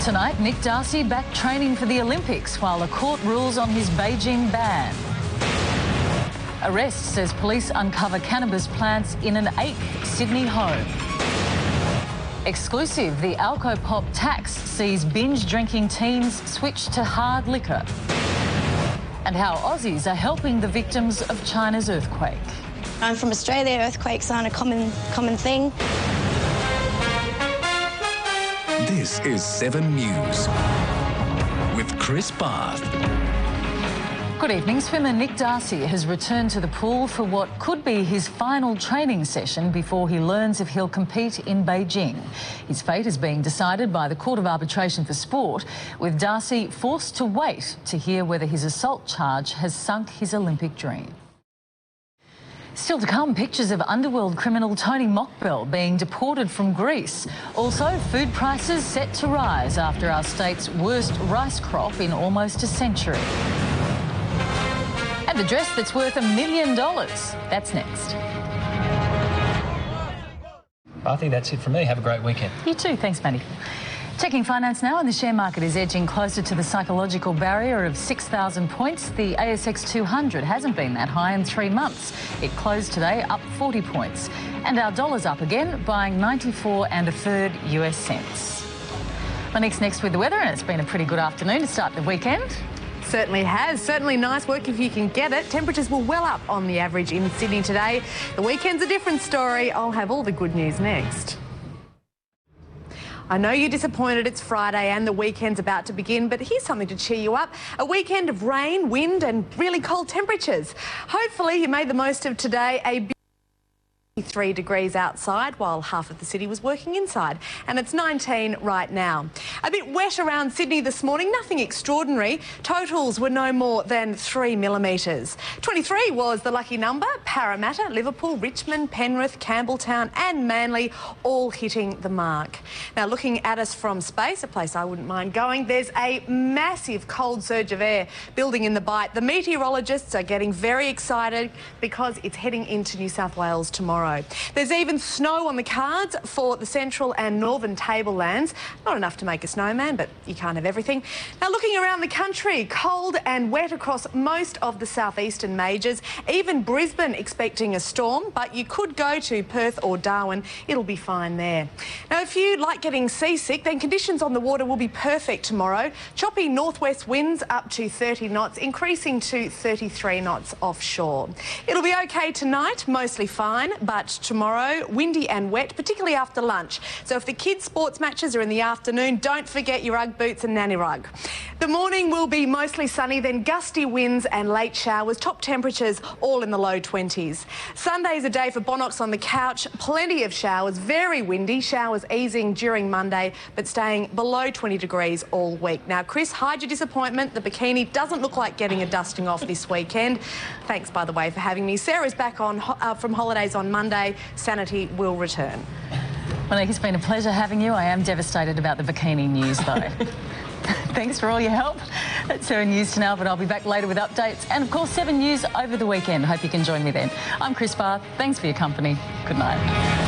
Tonight, Nick Darcy back training for the Olympics while a court rules on his Beijing ban. Arrest says police uncover cannabis plants in an Ake Sydney home. Exclusive, the Alcopop tax sees binge-drinking teens switch to hard liquor. And how Aussies are helping the victims of China's earthquake. I'm from Australia. Earthquakes aren't a common thing. This is 7 News with Chris Barth. Good evening. Swimmer Nick Darcy has returned to the pool for what could be his final training session before he learns if he'll compete in Beijing. His fate is being decided by the Court of Arbitration for Sport, with Darcy forced to wait to hear whether his assault charge has sunk his Olympic dream. Still to come, pictures of underworld criminal Tony Mockbell being deported from Greece. Also, food prices set to rise after our state's worst rice crop in almost a century. And the dress that's worth $1 million. That's next. I think that's it from me. Have a great weekend. You too. Thanks, Manny. Checking finance now, and the share market is edging closer to the psychological barrier of 6,000 points. The ASX 200 hasn't been that high in 3 months. It closed today up 40 points. And our dollar's up again, buying 94 1/3 US cents. Monique's next with the weather, and it's been a pretty good afternoon to start the weekend. Certainly has. Certainly nice work if you can get it. Temperatures were well up on the average in Sydney today. The weekend's a different story. I'll have all the good news next. I know you're disappointed it's Friday and the weekend's about to begin, but here's something to cheer you up. A weekend of rain, wind and really cold temperatures. Hopefully you made the most of today. 3 degrees outside while half of the city was working inside, and it's 19 right now. A bit wet around Sydney this morning, nothing extraordinary. Totals were no more than 3 millimetres. 23 was the lucky number. Parramatta, Liverpool, Richmond, Penrith, Campbelltown and Manly all hitting the mark. Now looking at us from space, a place I wouldn't mind going, there's a massive cold surge of air building in the Bight. The meteorologists are getting very excited because it's heading into New South Wales tomorrow. There's even snow on the cards for the central and northern tablelands. Not enough to make a snowman, but you can't have everything. Now, looking around the country, cold and wet across most of the southeastern majors. Even Brisbane expecting a storm, but you could go to Perth or Darwin. It'll be fine there. Now, if you like getting seasick, then conditions on the water will be perfect tomorrow. Choppy northwest winds up to 30 knots, increasing to 33 knots offshore. It'll be okay tonight, mostly fine, but tomorrow, windy and wet, particularly after lunch. So if the kids' sports matches are in the afternoon, don't forget your Ugg boots and nanny rug. The morning will be mostly sunny, then gusty winds and late showers, top temperatures all in the low 20s. Sunday's a day for Bonox on the couch, plenty of showers, very windy, showers easing during Monday, but staying below 20 degrees all week. Now, Chris, hide your disappointment. The bikini doesn't look like getting a dusting off this weekend. Thanks, by the way, for having me. Sarah's back on from holidays on Monday. Sanity will return. Monique, it's been a pleasure having you. I am devastated about the bikini news, though. Thanks for all your help. That's 7 News to now, but I'll be back later with updates. And, of course, 7 News over the weekend. Hope you can join me then. I'm Chris Barth. Thanks for your company. Good night.